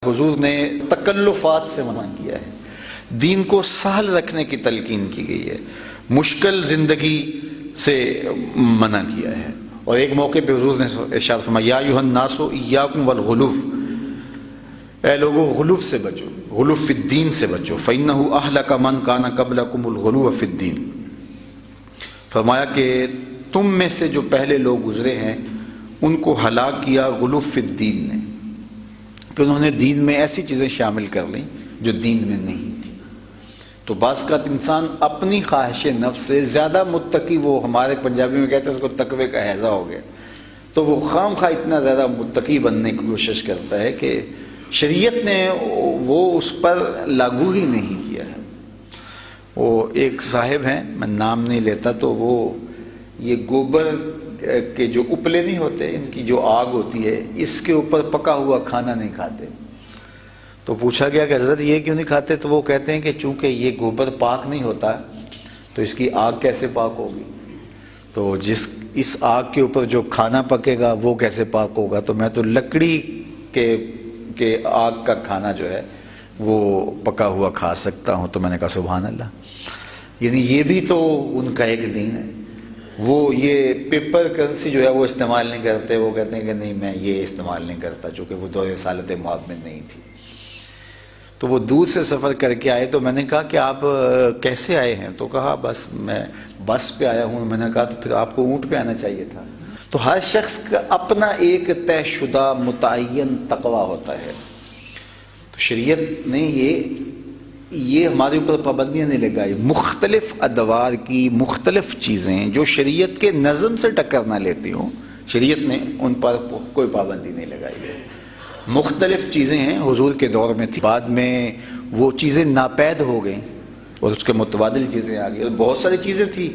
حضور نے تکلفات سے منع کیا ہے، دین کو سہل رکھنے کی تلقین کی گئی ہے، مشکل زندگی سے منع کیا ہے۔ اور ایک موقع پہ حضور نے ارشاد فرمایا یا ایھا الناس ایاکم والغلو، اے لوگو غلو سے بچو، غلو فی الدین سے بچو، فإنہ اہلک من کان قبلکم الغلو فی الدین۔ فرمایا کہ تم میں سے جو پہلے لوگ گزرے ہیں ان کو ہلاک کیا غلو فی الدین نے، کہ انہوں نے دین میں ایسی چیزیں شامل کر لیں جو دین میں نہیں تھی۔ تو بعض کا انسان اپنی خواہش نفس سے زیادہ متقی، وہ ہمارے پنجابی میں کہتے ہیں اس کو تقوی کا ہیضہ ہو گیا، تو وہ خام خواہ اتنا زیادہ متقی بننے کی کوشش کرتا ہے کہ شریعت نے وہ اس پر لاگو ہی نہیں کیا ہے۔ وہ ایک صاحب ہیں، میں نام نہیں لیتا، تو وہ یہ گوبر کے جو اپلے نہیں ہوتے، ان کی جو آگ ہوتی ہے، اس کے اوپر پکا ہوا کھانا نہیں کھاتے۔ تو پوچھا گیا کہ حضرت یہ کیوں نہیں کھاتے؟ تو وہ کہتے ہیں کہ چونکہ یہ گوبر پاک نہیں ہوتا تو اس کی آگ کیسے پاک ہوگی، تو اس آگ کے اوپر جو کھانا پکے گا وہ کیسے پاک ہوگا، تو میں تو لکڑی کے آگ کا کھانا جو ہے وہ پکا ہوا کھا سکتا ہوں۔ تو میں نے کہا سبحان اللہ، یعنی یہ بھی تو ان کا ایک دین ہے۔ وہ یہ پیپر کرنسی جو ہے وہ استعمال نہیں کرتے، وہ کہتے ہیں کہ نہیں میں یہ استعمال نہیں کرتا، چونکہ وہ دور رسالت مآب میں نہیں تھی۔ تو وہ دور سے سفر کر کے آئے، تو میں نے کہا کہ آپ کیسے آئے ہیں؟ تو کہا بس میں بس پہ آیا ہوں۔ میں نے کہا تو پھر آپ کو اونٹ پہ آنا چاہیے تھا۔ تو ہر شخص کا اپنا ایک طے شدہ متعین تقوی ہوتا ہے۔ تو شریعت نے یہ ہمارے اوپر پابندیاں نہیں لگائی، مختلف ادوار کی مختلف چیزیں جو شریعت کے نظم سے ٹکر نہ لیتی ہوں، شریعت نے ان پر کوئی پابندی نہیں لگائی ہے۔ مختلف چیزیں ہیں، حضور کے دور میں تھی، بعد میں وہ چیزیں ناپید ہو گئیں اور اس کے متبادل چیزیں آ گئی، اور بہت ساری چیزیں تھیں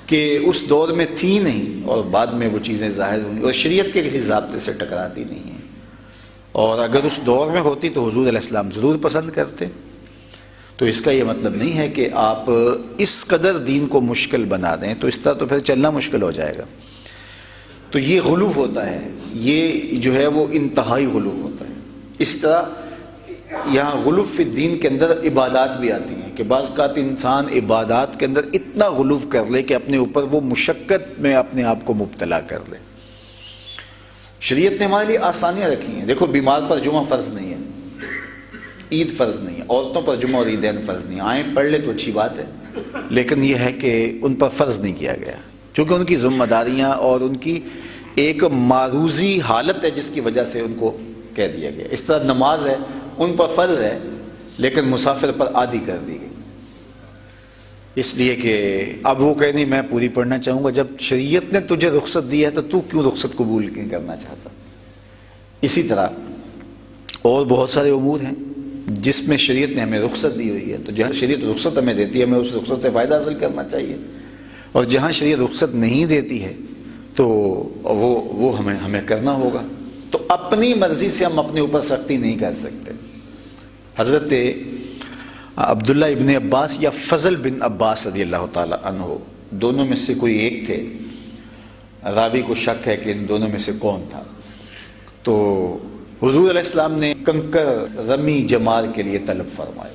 کہ اس دور میں تھی نہیں اور بعد میں وہ چیزیں ظاہر ہوئیں اور شریعت کے کسی ضابطے سے ٹکراتی نہیں ہیں، اور اگر اس دور میں ہوتی تو حضور علیہ السلام ضرور پسند کرتے۔ تو اس کا یہ مطلب نہیں ہے کہ آپ اس قدر دین کو مشکل بنا دیں، تو اس طرح تو پھر چلنا مشکل ہو جائے گا۔ تو یہ غلو ہوتا ہے، یہ جو ہے وہ انتہائی غلو ہوتا ہے۔ اس طرح یہاں غلو فی الدین کے اندر عبادات بھی آتی ہیں کہ بعض اوقات انسان عبادات کے اندر اتنا غلو کر لے کہ اپنے اوپر وہ مشقت میں اپنے آپ کو مبتلا کر لے۔ شریعت نے ہمارے لیے آسانیاں رکھی ہیں۔ دیکھو بیمار پر جمعہ فرض نہیں ہے، عید فرض نہیں ہے، عورتوں پر جمعہ اور عیدین فرض نہیں ہے، آئیں پڑھ لے تو اچھی بات ہے، لیکن یہ ہے کہ ان پر فرض نہیں کیا گیا کیونکہ ان کی ذمہ داریاں اور ان کی ایک معروضی حالت ہے جس کی وجہ سے ان کو کہہ دیا گیا۔ اس طرح نماز ہے، ان پر فرض ہے لیکن مسافر پر عادی کر دی گئی، اس لیے کہ اب وہ کہے نہیں میں پوری پڑھنا چاہوں گا۔ جب شریعت نے تجھے رخصت دی ہے تو کیوں رخصت قبول نہیں کرنا چاہتا؟ اسی طرح اور بہت سارے امور ہیں جس میں شریعت نے ہمیں رخصت دی ہوئی ہے، تو جہاں شریعت رخصت ہمیں دیتی ہے ہمیں اس رخصت سے فائدہ حاصل کرنا چاہیے، اور جہاں شریعت رخصت نہیں دیتی ہے تو وہ ہمیں کرنا ہوگا۔ تو اپنی مرضی سے ہم اپنے اوپر سختی نہیں کر سکتے۔ حضرت عبداللہ ابن عباس یا فضل بن عباس رضی اللہ تعالی عنہ، دونوں میں سے کوئی ایک تھے، راوی کو شک ہے کہ ان دونوں میں سے کون تھا۔ تو حضور علیہ السلام نے کنکر رمی جمار کے لیے طلب فرمائے،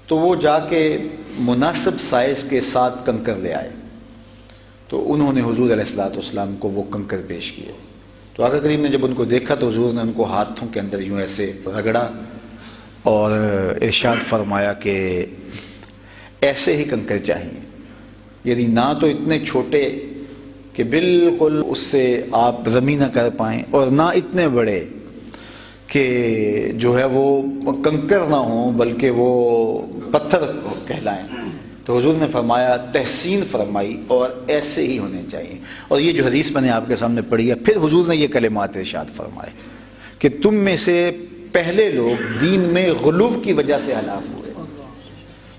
تو وہ جا کے مناسب سائز کے ساتھ کنکر لے آئے، تو انہوں نے حضور علیہ السلام کو وہ کنکر پیش کیے۔ تو آقا کریم نے جب ان کو دیکھا تو حضور نے ان کو ہاتھوں کے اندر یوں ایسے رگڑا اور ارشاد فرمایا کہ ایسے ہی کنکر چاہیے، یعنی نہ تو اتنے چھوٹے کہ بالکل اس سے آپ رمی نہ کر پائیں، اور نہ اتنے بڑے کہ جو ہے وہ کنکر نہ ہوں بلکہ وہ پتھر کہلائیں۔ تو حضور نے فرمایا، تحسین فرمائی، اور ایسے ہی ہونے چاہیے۔ اور یہ جو حدیث میں نے آپ کے سامنے پڑھی ہے، پھر حضور نے یہ کلمات ارشاد فرمائے کہ تم میں سے پہلے لوگ دین میں غلو کی وجہ سے ہلاک ہوئے۔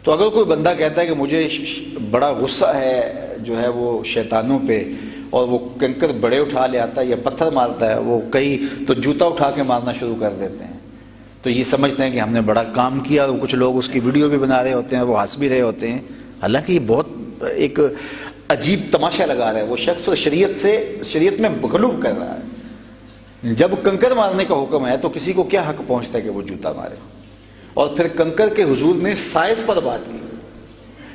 تو اگر کوئی بندہ کہتا ہے کہ مجھے بڑا غصہ ہے جو ہے وہ شیطانوں پہ، اور وہ کنکر بڑے اٹھا لے آتا ہے یا پتھر مارتا ہے، وہ کئی تو جوتا اٹھا کے مارنا شروع کر دیتے ہیں، تو یہ سمجھتے ہیں کہ ہم نے بڑا کام کیا، اور کچھ لوگ اس کی ویڈیو بھی بنا رہے ہوتے ہیں، وہ ہنس بھی رہے ہوتے ہیں، حالانکہ یہ بہت ایک عجیب تماشا لگا رہا ہے۔ وہ شخص شریعت میں غلو کر رہا ہے۔ جب کنکر مارنے کا حکم ہے تو کسی کو کیا حق پہنچتا ہے کہ وہ جوتا مارے؟ اور پھر کنکر کے حضور نے سائز پر بات کی.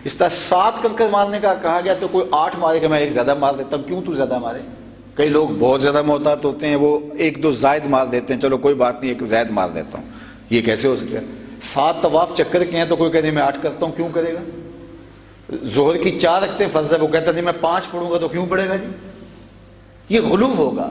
اس طرح 7 کنکر مارنے کا کہا گیا تو کوئی 8 مارے کہ میں ایک زیادہ مار دیتا ہوں. کیوں تو زیادہ مارے؟ کئی لوگ بہت زیادہ محتاط ہوتے ہیں, وہ 1-2 زائد مار دیتے ہیں, چلو کوئی بات نہیں ایک زائد مار دیتا ہوں. یہ کیسے ہو سکتا ہے؟ 7 طواف چکر کے ہیں تو کوئی کہتے ہیں میں 8 کرتا ہوں, کیوں کرے گا؟ ظہر کی 4 رکعتیں فرض ہے, وہ کہتا نہیں میں 5 پڑھوں گا تو کیوں پڑھے گا جی؟ یہ غلو ہوگا.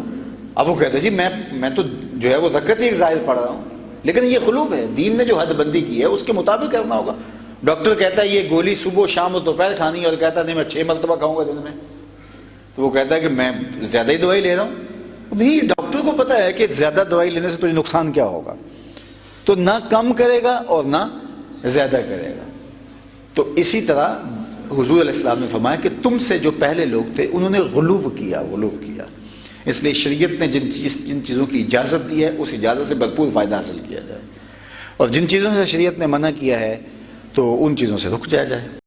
اب وہ کہتے ہیں جی میں تو جو ہے وہ رکعت ہی ایک زائد پڑھ رہا ہوں, لیکن یہ غلو ہے. دین نے جو حد بندی کی ہے اس کے مطابق کرنا ہوگا. ڈاکٹر کہتا ہے یہ گولی صبح شام اور دوپہر کھانی ہے, اور کہتا ہے نہیں میں 6 مرتبہ کھاؤں گا دن میں, تو وہ کہتا ہے کہ میں زیادہ ہی دوائی لے رہا ہوں. نہیں, ڈاکٹر کو پتا ہے کہ زیادہ دوائی لینے سے تجھے نقصان کیا ہوگا, تو نہ کم کرے گا اور نہ زیادہ کرے گا. تو اسی طرح حضور علیہ السلام نے فرمایا کہ تم سے جو پہلے لوگ تھے انہوں نے غلو کیا. اس لیے شریعت نے جن چیزوں کی اجازت دی ہے اس اجازت سے بھرپور فائدہ حاصل کیا جائے, اور جن چیزوں سے شریعت نے منع کیا ہے تو ان چیزوں سے رک جایا جائے.